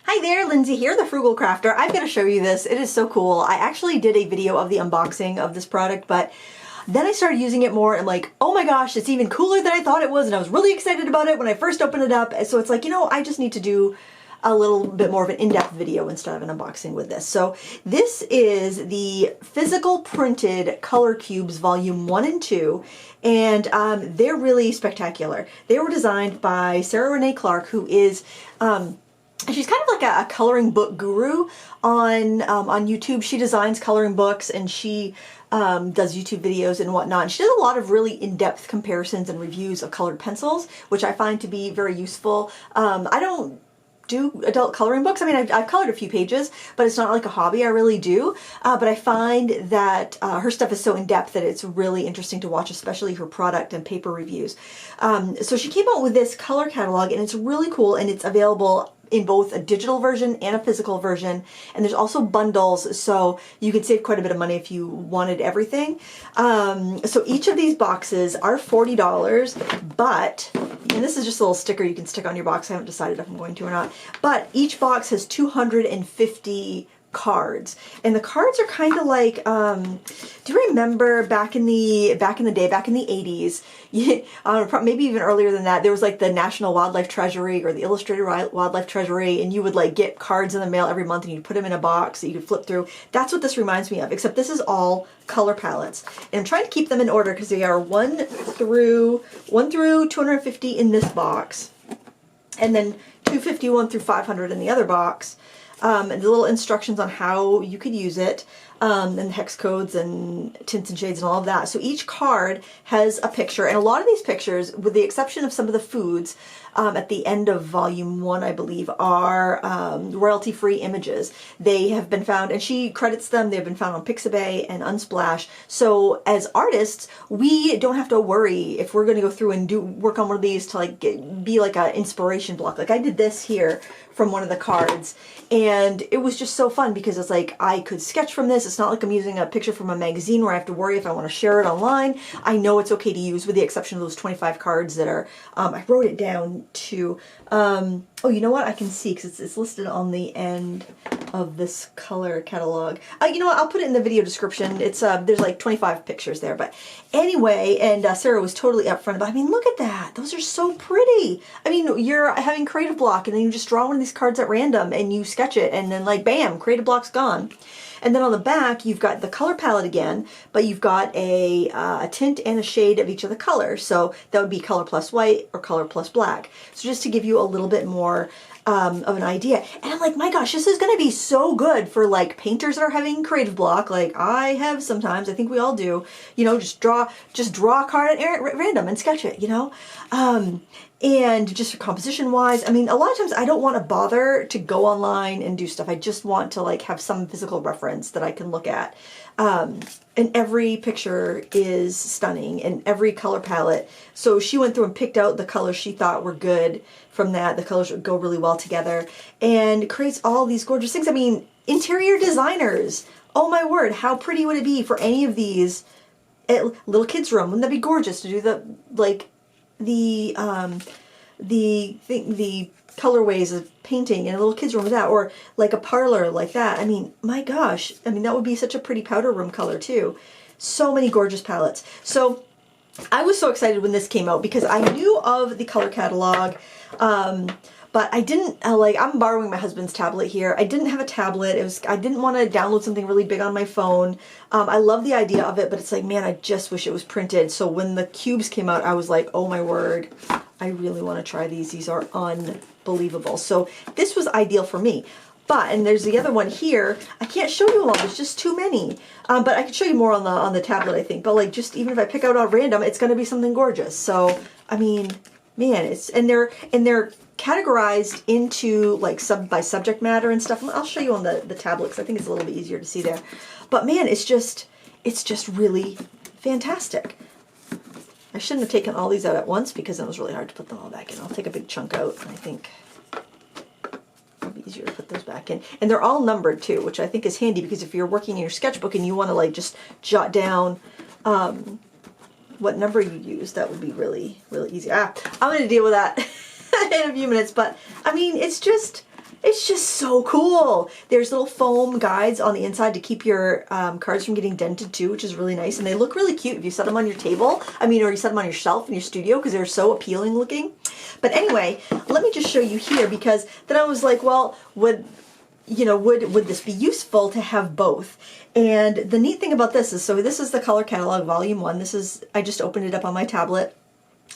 Hi there, Lindsay here, the Frugal Crafter. I've got to show you this. It is so cool. I actually did a video of the unboxing of this product, but then I started using it more and like, oh my gosh, it's even cooler than I thought it was, and I was really excited about it when I first opened it up. So it's like, I just need to do a little bit more of an in-depth video instead of an unboxing with this. So this is the physical printed color cubes volume 1 and 2, and they're really spectacular. They were designed by Sarah Renee Clark, who is she's kind of like a coloring book guru on YouTube. She designs coloring books, and she does YouTube videos and whatnot. And she does a lot of really in-depth comparisons and reviews of colored pencils, which I find to be very useful. I don't do adult coloring books. I mean, I've colored a few pages, but it's not like a hobby. I really do. But I find that her stuff is so in-depth that it's really interesting to watch, especially her product and paper reviews. So she came out with this color catalog, and it's really cool, and it's available in both a digital version and a physical version, and there's also bundles, so you could save quite a bit of money if you wanted everything. So each of these boxes are $40, but, and this is just a little sticker you can stick on your box. I haven't decided if I'm going to or not, but each box has 250 cards, and the cards are kind of like, do you remember back in the day, back in the 80s, maybe even earlier than that, there was like the National Wildlife Treasury or the Illustrated Wildlife Treasury, and you would like get cards in the mail every month, and you'd put them in a box that you could flip through. That's what this reminds me of, except this is all color palettes, and I'm trying to keep them in order because they are 1 through 250 in this box, and then 251 through 500 in the other box. And the little instructions on how you could use it, and hex codes and tints and shades and all of that. So each card has a picture, and a lot of these pictures, with the exception of some of the foods, at the end of volume 1, I believe, are royalty-free images. They have been found, and she credits them, they've been found on Pixabay and Unsplash. So as artists, we don't have to worry if we're going to go through and work on one of these to like be like an inspiration block. Like I did this here from one of the cards, and it was just so fun because it's like I could sketch from this. It's not like I'm using a picture from a magazine where I have to worry if I want to share it online. I know it's okay to use, with the exception of those 25 cards that are, I wrote it down to, oh, you know what? I can see because it's listed on the end of this color catalog. You know what? I'll put it in the video description. It's there's like 25 pictures there, but anyway, and Sarah was totally upfront about, I mean, look at that. Those are so pretty. I mean, you're having creative block, and then you just draw one of these cards at random, and you sketch it, and then like, bam, creative block's gone. And then on the back, you've got the color palette again, but you've got a tint and a shade of each of the colors. So that would be color plus white or color plus black. So just to give you a little bit more of an idea. And I'm like, my gosh, this is going to be so good for like painters that are having creative block, like I have sometimes. I think we all do. Just draw a card at random and sketch it. And just for composition wise, I mean, a lot of times I don't want to bother to go online and do stuff. I just want to like have some physical reference that I can look at. And every picture is stunning, and every color palette. So she went through and picked out the colors she thought were good from that. The colors would go really well together, and creates all these gorgeous things. I mean, interior designers, oh my word, how pretty would it be for any of these at little kids' room? Wouldn't that be gorgeous to do the colorways of painting in a little kid's room with that, or like a parlor like that? I mean, my gosh, I mean, that would be such a pretty powder room color too. So many gorgeous palettes. So I was so excited when this came out because I knew of the color catalog, but I didn't, I'm borrowing my husband's tablet here. I didn't have a tablet. I didn't want to download something really big on my phone. I love the idea of it, but it's like, man, I just wish it was printed. So when the cubes came out, I was like, oh my word, I really want to try these. These are unbelievable. So this was ideal for me. And there's the other one here. I can't show you all. There's just too many. But I could show you more on the tablet, I think. But like, just even if I pick out on random, it's going to be something gorgeous. So I mean, man, and they're categorized into like by subject matter and stuff. I'll show you on the tablet because I think it's a little bit easier to see there. But man, it's just really fantastic. I shouldn't have taken all these out at once because it was really hard to put them all back in. I'll take a big chunk out, and I think it'll be easier to put those back in. And they're all numbered too, which I think is handy because if you're working in your sketchbook and you want to like just jot down what number you use, that would be really easy. I'm going to deal with that in a few minutes, but I mean, it's just It's just so cool. There's little foam guides on the inside to keep your cards from getting dented too, which is really nice. And they look really cute if you set them on your table. I mean, or you set them on your shelf in your studio because they're so appealing looking. But anyway, let me just show you here, because then I was like, well, would this be useful to have both? And the neat thing about this is, so this is the Color Catalog Volume 1. This is, I just opened it up on my tablet.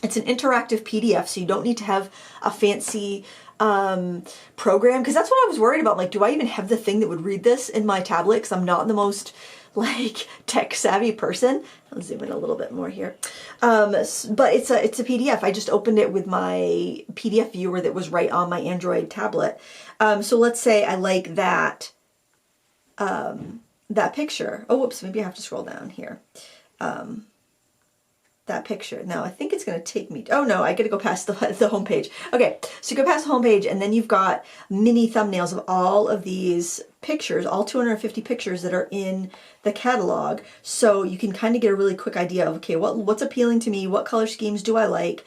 It's an interactive PDF, so you don't need to have a fancy program, because that's what I was worried about. Like, do I even have the thing that would read this in my tablet? Because I'm not the most like tech savvy person. I'll zoom in a little bit more here. But it's a PDF. I just opened it with my PDF viewer that was right on my Android tablet. So let's say I like that that picture. Oh, whoops, maybe I have to scroll down here. That picture. Now I think it's going to take me, oh no, I got to go past the home page. Okay, so you go past the home page, and then you've got mini thumbnails of all of these pictures, all 250 pictures that are in the catalog. So you can kind of get a really quick idea of, okay, what's appealing to me? What color schemes do I like?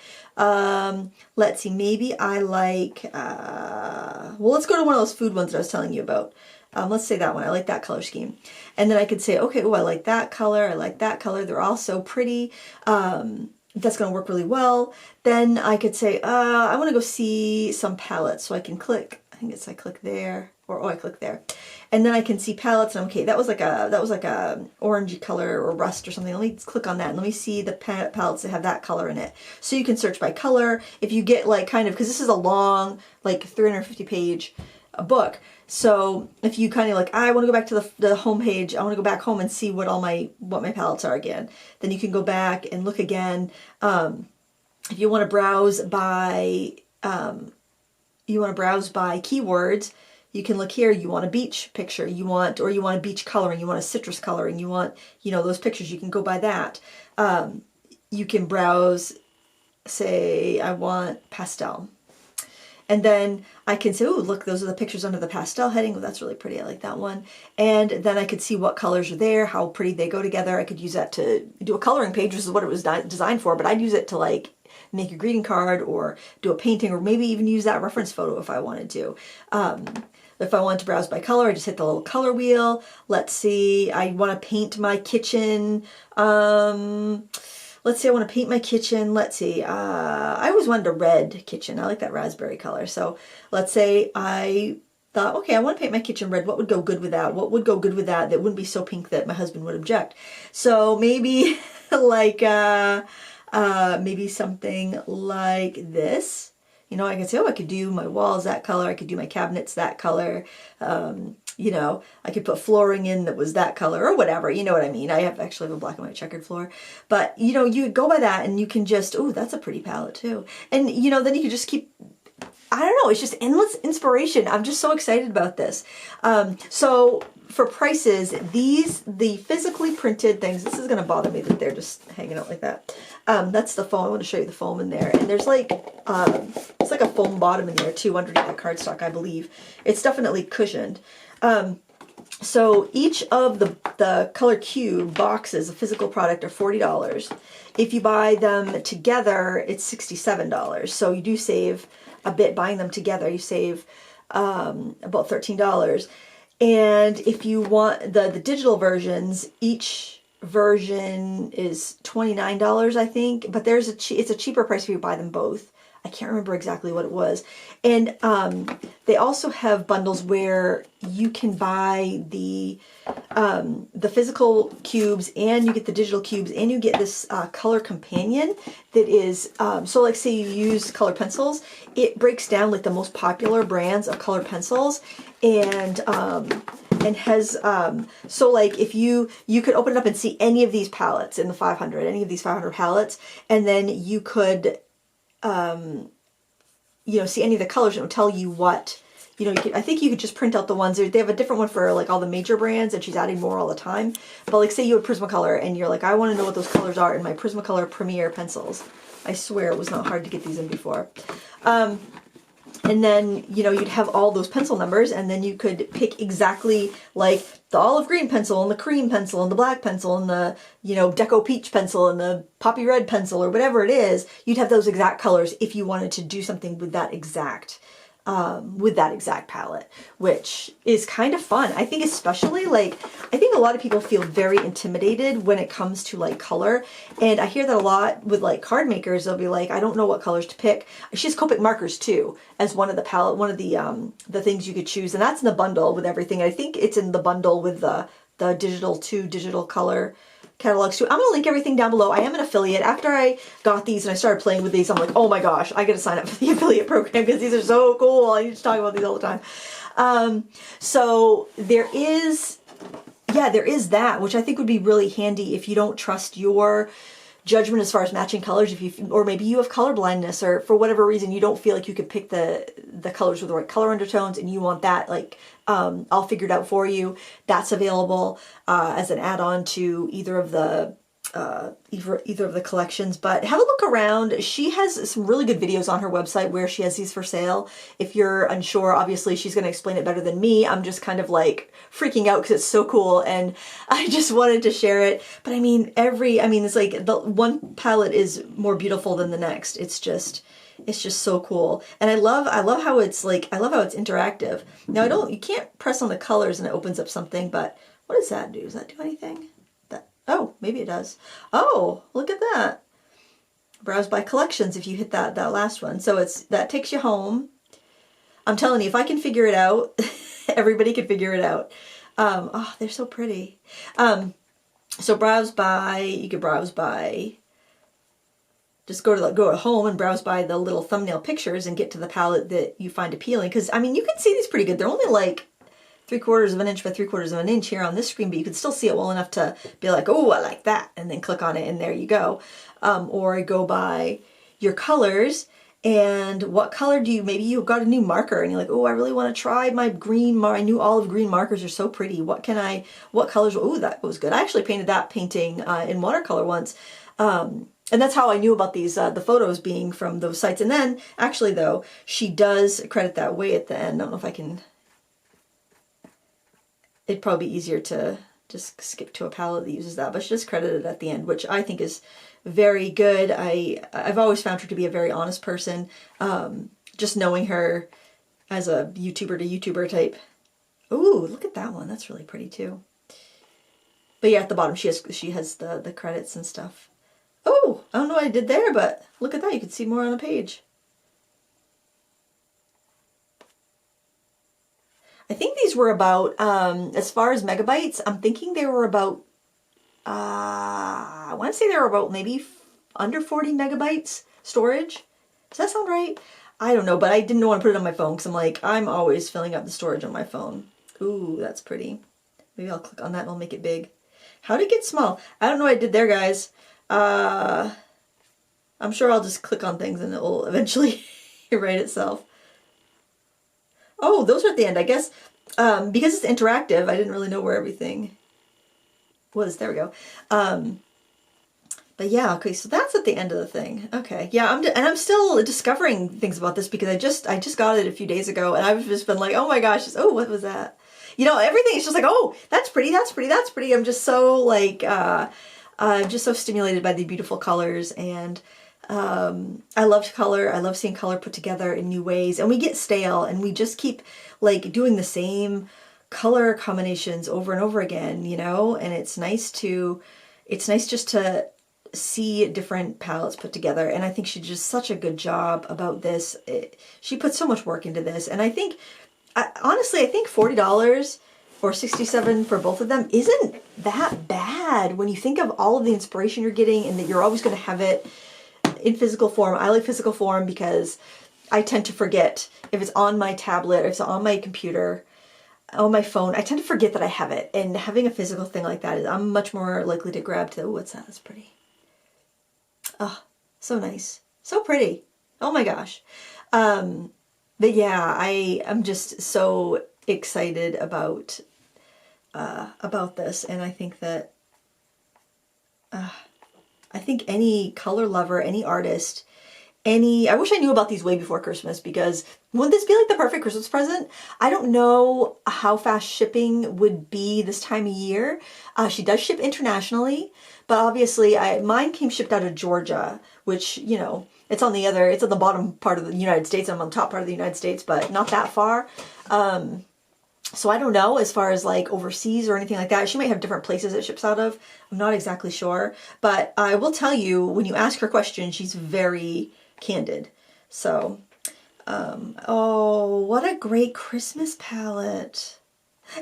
Let's see, maybe I like, well, let's go to one of those food ones that I was telling you about. Let's say that one. I like that color scheme. And then I could say, okay, oh, I like that color. I like that color. They're all so pretty. That's going to work really well. Then I could say, I want to go see some palettes. So I can click, I think it's, I click there, or, oh, I click there. And then I can see palettes, and okay, that was like a orangey color or rust or something. Let me click on that and let me see the palettes that have that color in it. So you can search by color. If you get like kind of, because this is a long, like 350 page book. So if you kind of like, I want to go back to the home page, I want to go back home and see what my palettes are again, then you can go back and look again. If you want to browse by keywords, you can look here. You want a beach picture, you want a beach coloring, you want a citrus coloring, you want, those pictures, you can go by that. You can browse, say, I want pastel. And then I can say, oh, look, those are the pictures under the pastel heading. Oh, that's really pretty. I like that one. And then I could see what colors are there, how pretty they go together. I could use that to do a coloring page, which is what it was designed for, but I'd use it to like make a greeting card or do a painting, or maybe even use that reference photo if I wanted to. If I wanted to browse by color, I just hit the little color wheel. Let's see, I want to paint my kitchen. Let's say I want to paint my kitchen. Let's see, I always wanted a red kitchen. I like that raspberry color. So let's say I thought, okay, I want to paint my kitchen red. What would go good with that? What would go good with that wouldn't be so pink that my husband would object? So maybe like, maybe something like this. I could say, oh, I could do my walls that color. I could do my cabinets that color. I could put flooring in that was that color or whatever. You know what I mean? I actually have a black and white checkered floor. But, you go by that and you can just, oh, that's a pretty palette too. And, then you can just keep, I don't know, it's just endless inspiration. I'm just so excited about this. So for prices, the physically printed things, this is going to bother me that they're just hanging out like that. That's the foam. I want to show you the foam in there. And there's like, it's like a foam bottom in there too underneath the cardstock, I believe. It's definitely cushioned. So each of the color cube boxes of physical product are $40. If you buy them together, it's $67. So you do save a bit buying them together. You save about $13. And if you want the digital versions, each version is $29, I think. But it's a cheaper price if you buy them both. I can't remember exactly what it was. And they also have bundles where you can buy the physical cubes, and you get the digital cubes, and you get this color companion that is, so like say you use colored pencils, it breaks down like the most popular brands of colored pencils, and has, so like if you could open it up and see any of these palettes in the 500, any of these 500 palettes, and then you could, see any of the colors, and it will tell you what, I think you could just print out the ones, they have a different one for like all the major brands, and she's adding more all the time. But like say you have Prismacolor, and you're like, I want to know what those colors are in my Prismacolor Premier pencils. I swear it was not hard to get these in before. And then, you'd have all those pencil numbers, and then you could pick exactly like the olive green pencil and the cream pencil and the black pencil and the, deco peach pencil and the poppy red pencil or whatever it is. You'd have those exact colors if you wanted to do something with that exact with that exact palette, which is kind of fun. I think especially like, I think a lot of people feel very intimidated when it comes to like color. And I hear that a lot with like card makers. They'll be like, I don't know what colors to pick. She has Copic markers too, as one of the palette, one of the things you could choose. And that's in the bundle with everything. I think it's in the bundle with the digital color catalogs too. I'm gonna link everything down below. I am an affiliate. After I got these and I started playing with these, I'm like, oh my gosh, I gotta sign up for the affiliate program because these are so cool. I need to talk about these all the time. So there is that, which I think would be really handy if you don't trust your judgment as far as matching colors, or maybe you have color blindness, or for whatever reason you don't feel like you could pick the colors with the right color undertones, and you want that like all figured out for you. That's available as an add-on to either of the collections. But have a look around. She has some really good videos on her website where she has these for sale. If you're unsure, obviously she's going to explain it better than me. I'm just kind of like freaking out because it's so cool and I just wanted to share it. But I mean, it's like the one palette is more beautiful than the next. It's just so cool. And I love how it's like, I love how it's interactive. Now you can't press on the colors and it opens up something, but what does that do? Does that do anything? Oh, maybe it does. Oh, look at that. Browse by collections if you hit that last one. So that takes you home. I'm telling you, if I can figure it out, everybody can figure it out. Oh, they're so pretty. So you could browse by, just go to home and browse by the little thumbnail pictures and get to the palette that you find appealing. Because, I mean, you can see these pretty good. They're only like 3/4 of an inch by 3/4 of an inch here on this screen, but you can still see it well enough to be like, oh, I like that, and then click on it, and there you go. Or go by your colors, and what color maybe you've got a new marker, and you're like, oh, I really want to try my new olive green markers are so pretty. What colors? Oh, that was good. I actually painted that painting in watercolor once. And that's how I knew about these, the photos being from those sites. And then, actually though, she does credit that way at the end. I don't know if I can... It'd probably be easier to just skip to a palette that uses that, but she just credited it at the end, which I think is very good. I've always found her to be a very honest person, just knowing her as a YouTuber to YouTuber type. Ooh, look at that one. That's really pretty too. But yeah, at the bottom she has the credits and stuff. Oh, I don't know what I did there, but look at that. You can see more on a page. I think these were about, as far as megabytes, I'm thinking they were about, I want to say they were about maybe under 40 megabytes storage. Does that sound right? I don't know, but I didn't want to put it on my phone because I'm like, I'm always filling up the storage on my phone. Ooh, that's pretty. Maybe I'll click on that and I'll make it big. How to get small? I don't know what I did there, guys. I'm sure I'll just click on things and it will eventually write itself. Oh, those are at the end, I guess. Because it's interactive, I didn't really know where everything was. There we go. But yeah, okay, so that's at the end of the thing. Okay, yeah, I'm still discovering things about this because I just got it a few days ago, and I've just been like, oh my gosh, oh, what was that? You know, everything is just like, oh, that's pretty, that's pretty, that's pretty. I'm just so like, I'm just so stimulated by the beautiful colors, and I loved color. I love seeing color put together in new ways, and we get stale and we just keep like doing the same color combinations over and over again, you know, and it's nice just to see different palettes put together. And I think she did such a good job about this. She put so much work into this, and I think, honestly, I think $40 or $67 for both of them isn't that bad when you think of all of the inspiration you're getting and that you're always going to have it in physical form. I like physical form because I tend to forget if it's on my tablet, or if it's on my computer, on my phone. I tend to forget that I have it, and having a physical thing like that, I'm much more likely to grab to, oh, what's that? That's pretty. Oh, so nice. So pretty. Oh my gosh. But yeah, I'm just so excited about this, and I think that I think any color lover, any artist, I wish I knew about these way before Christmas, because wouldn't this be like the perfect Christmas present? I don't know how fast shipping would be this time of year. She does ship internationally, but obviously mine came shipped out of Georgia, which, you know, It's on the bottom part of the United States. I'm on the top part of the United States, but not that far. So I don't know as far as like overseas or anything like that. She might have different places it ships out of. I'm not exactly sure. But I will tell you, when you ask her questions, she's very candid. So, oh, what a great Christmas palette.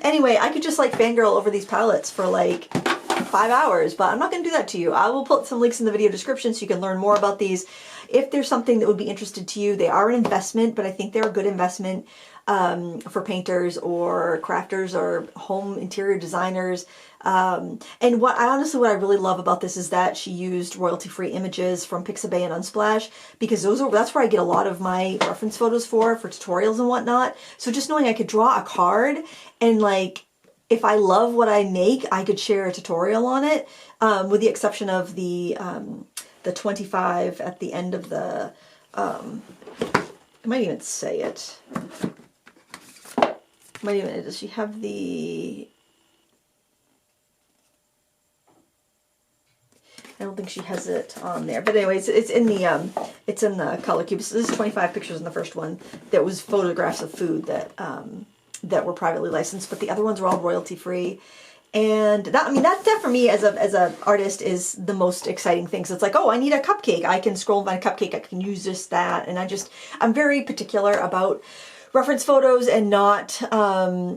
Anyway, I could just like fangirl over these palettes for like 5 hours, but I'm not going to do that to you. I will put some links in the video description so you can learn more about these. If there's something that would be interested to you, they are an investment, but I think they're a good investment for painters or crafters or home interior designers. And what I really love about this is that she used royalty-free images from Pixabay and Unsplash, because that's where I get a lot of my reference photos for tutorials and whatnot. So just knowing I could draw a card and like, if I love what I make, I could share a tutorial on it, with the exception of the 25 at the end of the, I might even say it. Does she have the, I don't think she has it on there, but anyways, it's in the color cube. So this is 25 pictures in the first one that was photographs of food that were privately licensed, but the other ones were all royalty free. And that for me as a artist is the most exciting thing. So it's like, oh, I need a cupcake. I can scroll my cupcake. I can use just that. And I'm very particular about reference photos and not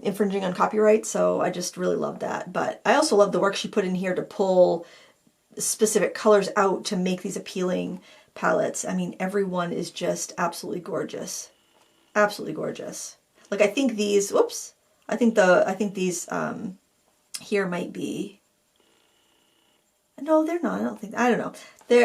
infringing on copyright. So I just really love that. But I also love the work she put in here to pull specific colors out to make these appealing palettes. I mean, every one is just absolutely gorgeous. Absolutely gorgeous. Like I think these, whoops, I think these here might be, no, they're not. I don't know.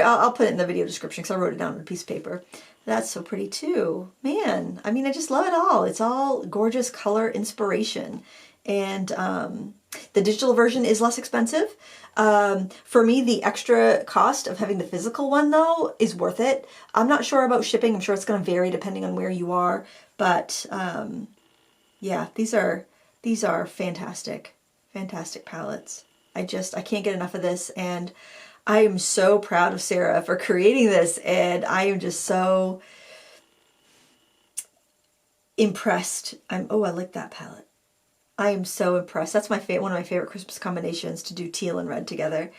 I'll put it in the video description because I wrote it down on a piece of paper. That's so pretty too. Man, I mean, I just love it all. It's all gorgeous color inspiration. And the digital version is less expensive. For me, the extra cost of having the physical one, though, is worth it. I'm not sure about shipping. I'm sure it's going to vary depending on where you are. But yeah, these are fantastic. Fantastic palettes. I can't get enough of this, and I am so proud of Sarah for creating this, and I am just so impressed. I like that palette. I am so impressed. That's one of my favorite Christmas combinations, to do teal and red together.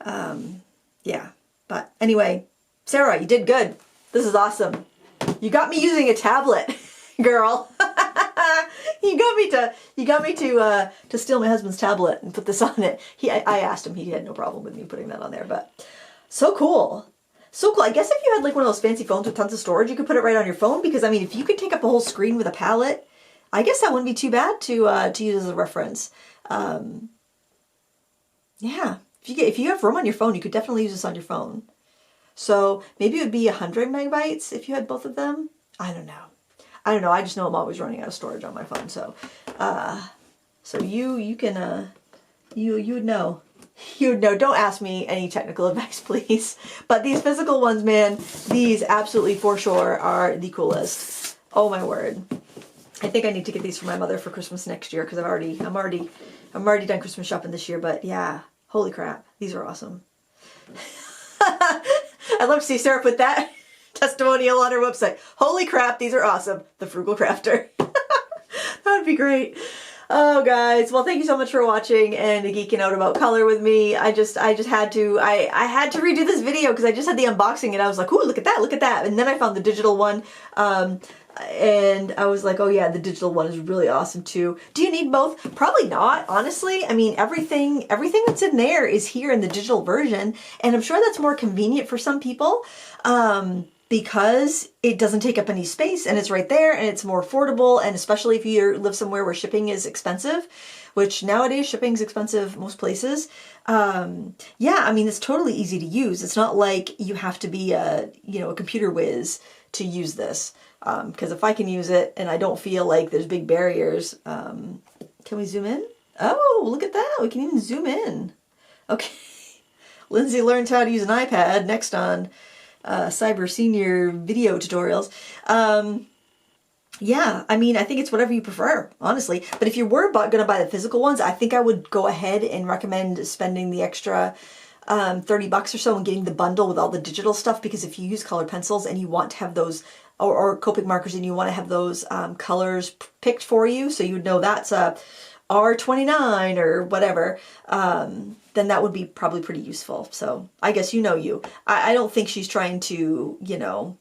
Yeah, but anyway, Sarah, you did good. This is awesome. You got me using a tablet, girl. You got me to steal my husband's tablet and put this on it. I asked him, he had no problem with me putting that on there, but so cool. So cool. I guess if you had like one of those fancy phones with tons of storage, you could put it right on your phone, because I mean, if you could take up a whole screen with a palette, I guess that wouldn't be too bad to use as a reference. Yeah, if you have room on your phone, you could definitely use this on your phone. So maybe it would be 100 megabytes if you had both of them. I don't know. I just know I'm always running out of storage on my phone. So, you would know. You would know. Don't ask me any technical advice, please. But these physical ones, man, these absolutely for sure are the coolest. Oh my word. I think I need to get these for my mother for Christmas next year, because I'm already done Christmas shopping this year. But yeah, holy crap, these are awesome. I'd love to see Sarah put that testimonial on her website. Holy crap, these are awesome. The Frugal Crafter. That would be great. Oh guys, well, thank you so much for watching and geeking out about color with me. I just had to, I had to redo this video because I just had the unboxing and I was like, ooh, look at that. And then I found the digital one. And I was like, oh yeah, the digital one is really awesome too. Do you need both? Probably not, honestly. I mean, everything that's in there is here in the digital version. And I'm sure that's more convenient for some people. Because it doesn't take up any space and it's right there and it's more affordable, and especially if you live somewhere where shipping is expensive, which nowadays shipping is expensive most places. Yeah, I mean, it's totally easy to use. It's not like you have to be a computer whiz to use this. Because if I can use it and I don't feel like there's big barriers, can we zoom in? Oh, look at that. We can even zoom in. Okay. Lindsay learns how to use an iPad next on Cyber Senior video tutorials. Yeah, I mean, I think it's whatever you prefer, honestly. But if you were going to buy the physical ones, I think I would go ahead and recommend spending the extra $30 or so and getting the bundle with all the digital stuff, because if you use colored pencils and you want to have those, or Copic markers, and you want to have those colors picked for you, so you would know that's a R29 or whatever, then that would be probably pretty useful. So I guess you know you. I don't think she's trying to, you know,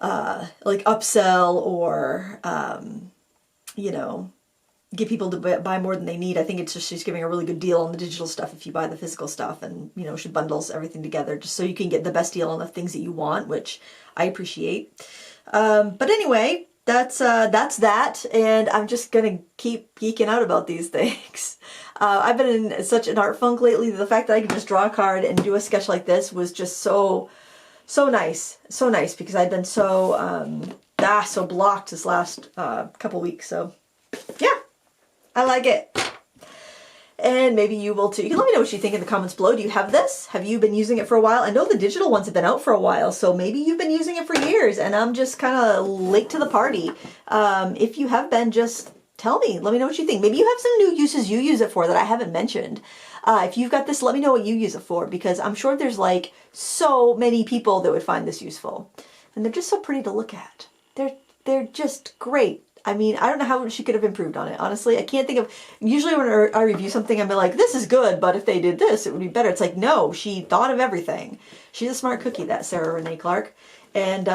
like upsell or, you know, get people to buy more than they need. I think it's just she's giving a really good deal on the digital stuff if you buy the physical stuff, and, you know, she bundles everything together just so you can get the best deal on the things that you want, which I appreciate. But anyway, that's that, and I'm just gonna keep geeking out about these things. I've been in such an art funk lately. The fact that I could just draw a card and do a sketch like this was just so nice, because I've been so so blocked this last couple weeks. So yeah, I like it. And maybe you will too. You can let me know what you think in the comments below. Do you have this? Have you been using it for a while? I know the digital ones have been out for a while, so maybe you've been using it for years and I'm just kind of late to the party. If you have been, just tell me. Let me know what you think. Maybe you have some new uses you use it for that I haven't mentioned. If you've got this, let me know what you use it for, because I'm sure there's like so many people that would find this useful. And they're just so pretty to look at. They're just great. I mean, I don't know how she could have improved on it. Honestly, I can't think of, usually when I review something, I'm like, this is good, but if they did this, it would be better. It's like, no, she thought of everything. She's a smart cookie, that Sarah Renee Clark. And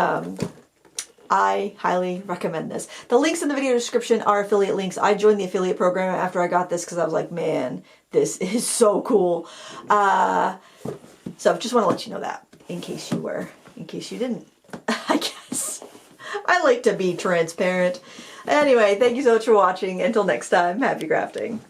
I highly recommend this. The links in the video description are affiliate links. I joined the affiliate program after I got this because I was like, man, this is so cool. So just want to let you know that in case you didn't, I guess. I like to be transparent. Anyway, thank you so much for watching. Until next time, happy crafting.